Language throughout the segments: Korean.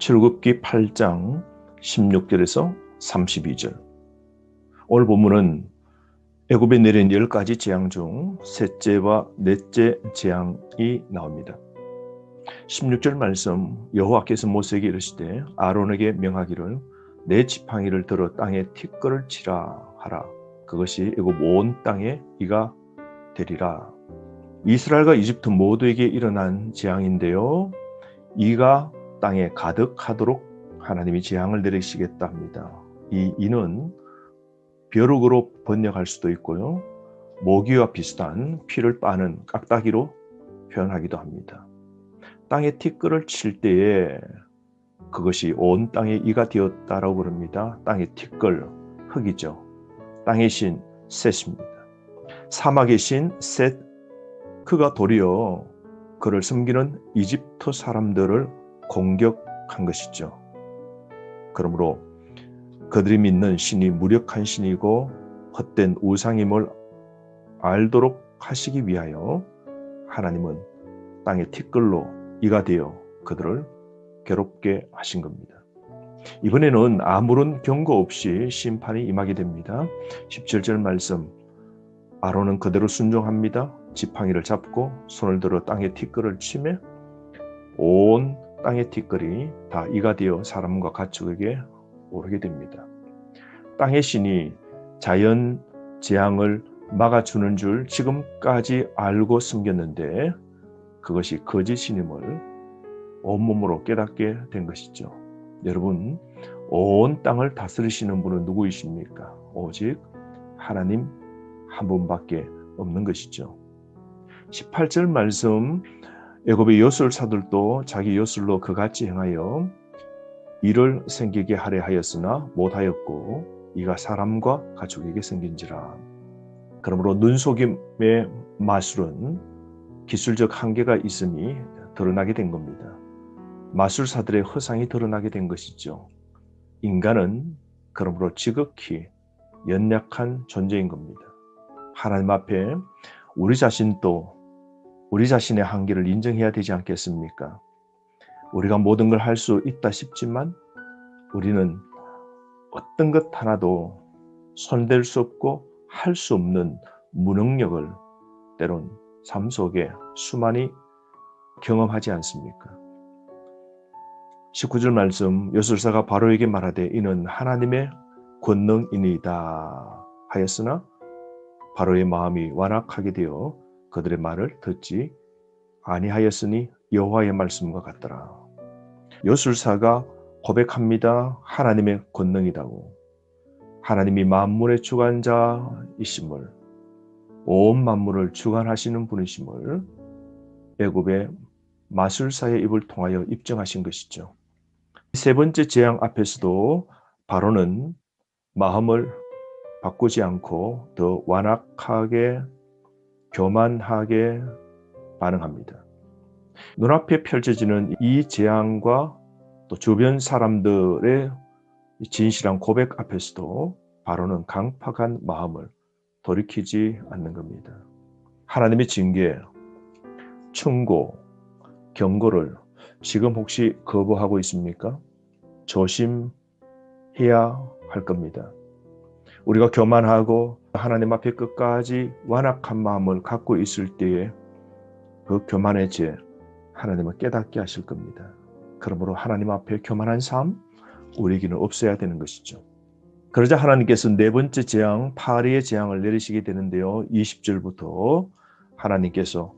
출애굽기 8장 16절에서 32절. 오늘 본문은 애굽에 내린 10가지 재앙 중 셋째와 넷째 재앙이 나옵니다. 16절 말씀, 여호와께서 모세에게 이르시되 아론에게 명하기를 내 지팡이를 들어 땅에 티끌을 치라 하라. 그것이 애굽 온 땅에 이가 되리라. 이스라엘과 이집트 모두에게 일어난 재앙인데요, 이가 땅에 가득하도록 하나님이 재앙을 내리시겠다 합니다. 이 이는 벼룩으로 번역할 수도 있고요, 모기와 비슷한 피를 빠는 깍다기로 표현하기도 합니다. 땅에 티끌을 칠 때에 그것이 온 땅에 이가 되었다라고 그럽니다. 땅의 티끌, 흙이죠. 땅의 신 셋입니다. 사막의 신 셋, 그가 도리어 그를 섬기는 이집트 사람들을 공격한 것이죠. 그러므로 그들이 믿는 신이 무력한 신이고 헛된 우상임을 알도록 하시기 위하여 하나님은 땅의 티끌로 이가 되어 그들을 괴롭게 하신 겁니다. 이번에는 아무런 경고 없이 심판이 임하게 됩니다. 17절 말씀, 아론은 그대로 순종합니다. 지팡이를 잡고 손을 들어 땅에 티끌을 치매 온 땅의 티끌이 다 이가 되어 사람과 가축에게 오르게 됩니다. 땅의 신이 자연 재앙을 막아주는 줄 지금까지 알고 숨겼는데 그것이 거짓신임을 온몸으로 깨닫게 된 것이죠. 여러분, 온 땅을 다스리시는 분은 누구이십니까? 오직 하나님 한 분밖에 없는 것이죠. 18절 말씀, 애굽의 요술사들도 자기 요술로 그같이 행하여 이를 생기게 하려 하였으나 못하였고 이가 사람과 가축에게 생긴지라. 그러므로 눈속임의 마술은 기술적 한계가 있음이 드러나게 된 겁니다. 마술사들의 허상이 드러나게 된 것이죠. 인간은 그러므로 지극히 연약한 존재인 겁니다. 하나님 앞에 우리 자신도 우리 자신의 한계를 인정해야 되지 않겠습니까? 우리가 모든 걸 할 수 있다 싶지만 우리는 어떤 것 하나도 손댈 수 없고 할 수 없는 무능력을 때론 삶 속에 수많이 경험하지 않습니까? 19절 말씀, 요술사가 바로에게 말하되 이는 하나님의 권능이니이다 하였으나 바로의 마음이 완악하게 되어 그들의 말을 듣지 아니하였으니 여호와의 말씀과 같더라. 요술사가 고백합니다. 하나님의 권능이다고. 하나님이 만물의 주관자이심을, 온 만물을 주관하시는 분이심을 애굽의 마술사의 입을 통하여 입증하신 것이죠. 세 번째 재앙 앞에서도 바로는 마음을 바꾸지 않고 더 완악하게, 교만하게 반응합니다. 눈앞에 펼쳐지는 이 재앙과 또 주변 사람들의 진실한 고백 앞에서도 바로는 강팍한 마음을 돌이키지 않는 겁니다. 하나님의 징계, 충고, 경고를 지금 혹시 거부하고 있습니까? 조심해야 할 겁니다. 우리가 교만하고 하나님 앞에 끝까지 완악한 마음을 갖고 있을 때에 그 교만의 죄 하나님은 깨닫게 하실 겁니다. 그러므로 하나님 앞에 교만한 삶 우리에게는 없어야 되는 것이죠. 그러자 하나님께서 네 번째 재앙, 파리의 재앙을 내리시게 되는데요, 20절부터 하나님께서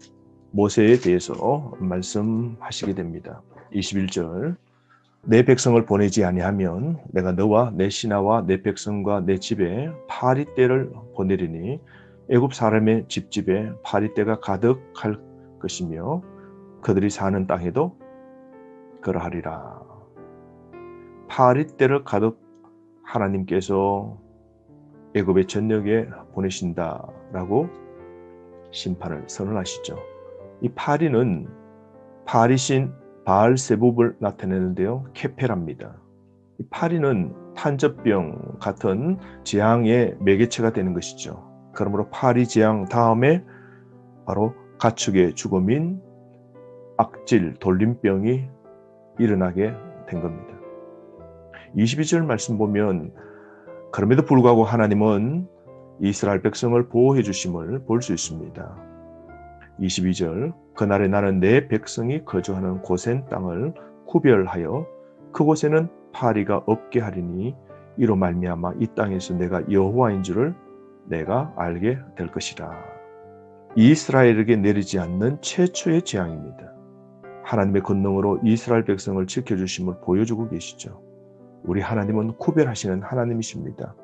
모세에 대해서 말씀하시게 됩니다. 21절, 내 백성을 보내지 아니하면 내가 너와 내 신하와 내 백성과 내 집에 파리떼를 보내리니 애굽 사람의 집집에 파리떼가 가득할 것이며 그들이 사는 땅에도 그러하리라. 파리떼를 가득 하나님께서 애굽의 전역에 보내신다라고 심판을 선언하시죠. 이 파리는 파리신 바알세붑을 나타내는데요, 케페랍니다. 이 파리는 탄저병 같은 재앙의 매개체가 되는 것이죠. 그러므로 파리 재앙 다음에 바로 가축의 죽음인 악질 돌림병이 일어나게 된 겁니다. 22절 말씀 보면 그럼에도 불구하고 하나님은 이스라엘 백성을 보호해 주심을 볼 수 있습니다. 22절 그날에 나는 내 백성이 거주하는 고센 땅을 구별하여 그곳에는 파리가 없게 하리니 이로 말미암아 이 땅에서 내가 여호와인 줄을 내가 알게 될 것이라. 이스라엘에게 내리지 않는 최초의 재앙입니다. 하나님의 권능으로 이스라엘 백성을 지켜주심을 보여주고 계시죠. 우리 하나님은 구별하시는 하나님이십니다.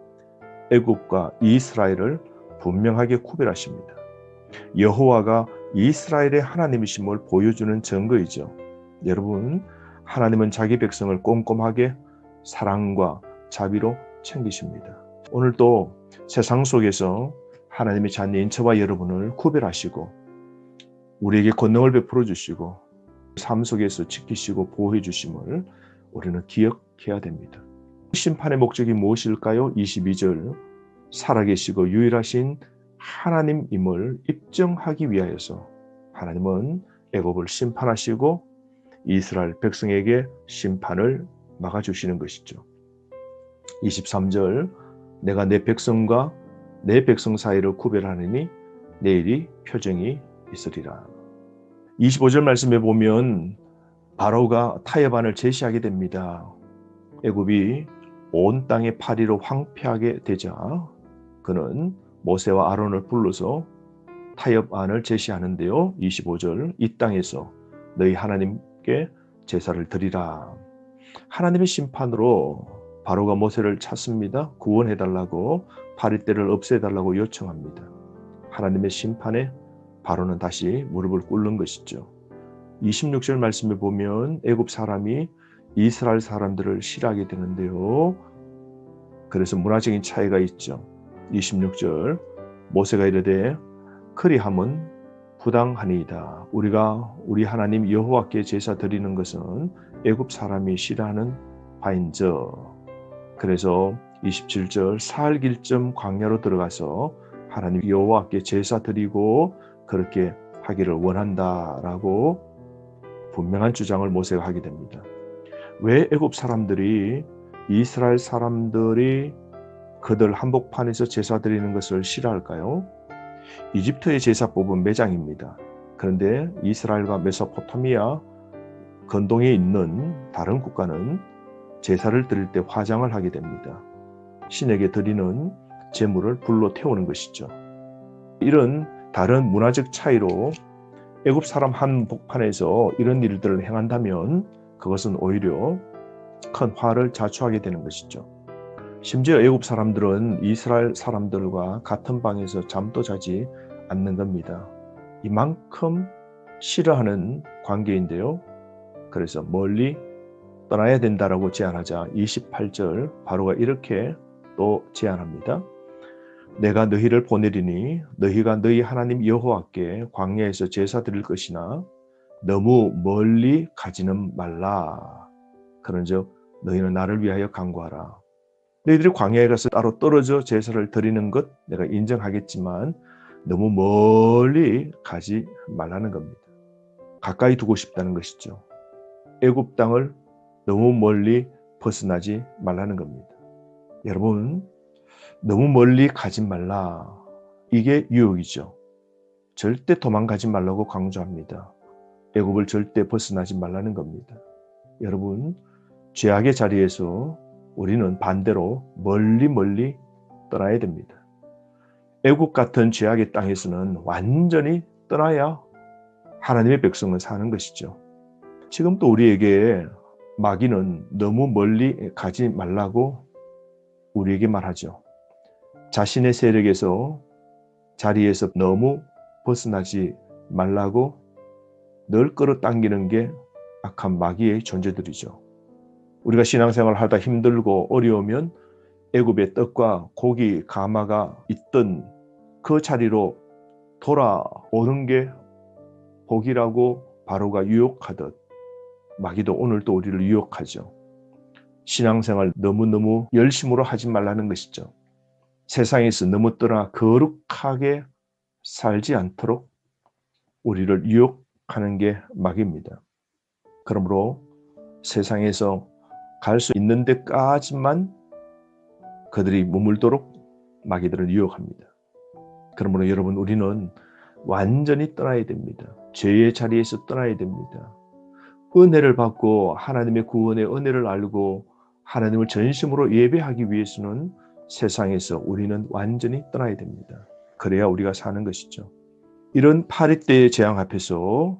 애굽과 이스라엘을 분명하게 구별하십니다. 여호와가 이스라엘의 하나님이심을 보여주는 증거이죠. 여러분, 하나님은 자기 백성을 꼼꼼하게 사랑과 자비로 챙기십니다. 오늘도 세상 속에서 하나님의 자녀인 저와 여러분을 구별하시고 우리에게 권능을 베풀어 주시고 삶 속에서 지키시고 보호해 주심을 우리는 기억해야 됩니다. 심판의 목적이 무엇일까요? 22절 살아계시고 유일하신 하나님임을 입증하기 위하여서 하나님은 애굽을 심판하시고 이스라엘 백성에게 심판을 막아주시는 것이죠. 23절 내가 내 백성과 내 백성 사이를 구별하느니 내일이 표정이 있으리라. 25절 말씀에 보면 바로가 타협안을 제시하게 됩니다. 애굽이 온 땅의 파리로 황폐하게 되자 그는 모세와 아론을 불러서 타협안을 제시하는데요. 25절 이 땅에서 너희 하나님께 제사를 드리라. 하나님의 심판으로 바로가 모세를 찾습니다. 구원해달라고 파리떼를 없애달라고 요청합니다. 하나님의 심판에 바로는 다시 무릎을 꿇는 것이죠. 26절 말씀에 보면 애굽 사람이 이스라엘 사람들을 싫어하게 되는데요. 그래서 문화적인 차이가 있죠. 26절 모세가 이르되 그리함은 부당하니이다. 우리가 우리 하나님 여호와께 제사 드리는 것은 애굽 사람이 싫어하는 바인저. 그래서 27절 사흘 길쯤 광야로 들어가서 하나님 여호와께 제사 드리고 그렇게 하기를 원한다라고 분명한 주장을 모세가 하게 됩니다. 왜 애굽 사람들이 이스라엘 사람들이 그들 한복판에서 제사 드리는 것을 싫어할까요? 이집트의 제사법은 매장입니다. 그런데 이스라엘과 메소포타미아 건동에 있는 다른 국가는 제사를 드릴 때 화장을 하게 됩니다. 신에게 드리는 제물을 불로 태우는 것이죠. 이런 다른 문화적 차이로 애굽 사람 한복판에서 이런 일들을 행한다면 그것은 오히려 큰 화를 자초하게 되는 것이죠. 심지어 애굽 사람들은 이스라엘 사람들과 같은 방에서 잠도 자지 않는 겁니다. 이만큼 싫어하는 관계인데요. 그래서 멀리 떠나야 된다라고 제안하자 28절 바로가 이렇게 또 제안합니다. 내가 너희를 보내리니 너희가 너희 하나님 여호와께 광야에서 제사 드릴 것이나 너무 멀리 가지는 말라. 그런즉 너희는 나를 위하여 간구하라. 너희들이 광야에 가서 따로 떨어져 제사를 드리는 것 내가 인정하겠지만 너무 멀리 가지 말라는 겁니다. 가까이 두고 싶다는 것이죠. 애굽 땅을 너무 멀리 벗어나지 말라는 겁니다. 여러분, 너무 멀리 가지 말라. 이게 유혹이죠. 절대 도망가지 말라고 강조합니다. 애굽을 절대 벗어나지 말라는 겁니다. 여러분, 죄악의 자리에서 우리는 반대로 멀리 떠나야 됩니다. 애굽 같은 죄악의 땅에서는 완전히 떠나야 하나님의 백성은 사는 것이죠. 지금 또 우리에게 마귀는 너무 멀리 가지 말라고 우리에게 말하죠. 자신의 세력에서 자리에서 너무 벗어나지 말라고 늘 끌어당기는 게 악한 마귀의 존재들이죠. 우리가 신앙생활을 하다 힘들고 어려우면 애굽의 떡과 고기, 가마가 있던 그 자리로 돌아오는 게 복이라고 바로가 유혹하듯 마귀도 오늘도 우리를 유혹하죠. 신앙생활 너무너무 열심으로 하지 말라는 것이죠. 세상에서 너무 떠나 거룩하게 살지 않도록 우리를 유혹하는 게 마귀입니다. 그러므로 세상에서 갈 수 있는 데까지만 그들이 머물도록 마귀들은 유혹합니다. 그러므로 여러분, 우리는 완전히 떠나야 됩니다. 죄의 자리에서 떠나야 됩니다. 은혜를 받고 하나님의 구원의 은혜를 알고 하나님을 전심으로 예배하기 위해서는 세상에서 우리는 완전히 떠나야 됩니다. 그래야 우리가 사는 것이죠. 이런 파리떼의 재앙 앞에서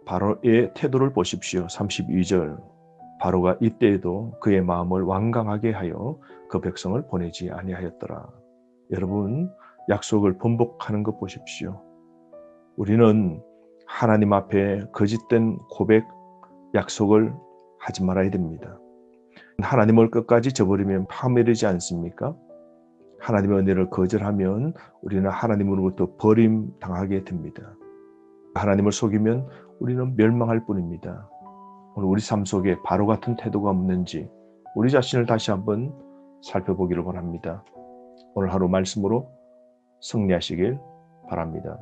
바로의 태도를 보십시오. 32절. 바로가 이때에도 그의 마음을 완강하게 하여 그 백성을 보내지 아니하였더라. 여러분, 약속을 번복하는 것 보십시오. 우리는 하나님 앞에 거짓된 고백, 약속을 하지 말아야 됩니다. 하나님을 끝까지 저버리면 파멸이지 않습니까? 하나님의 은혜를 거절하면 우리는 하나님으로부터 버림당하게 됩니다. 하나님을 속이면 우리는 멸망할 뿐입니다. 오늘 우리 삶 속에 바로 같은 태도가 없는지 우리 자신을 다시 한번 살펴보기를 원합니다. 오늘 하루 말씀으로 승리하시길 바랍니다.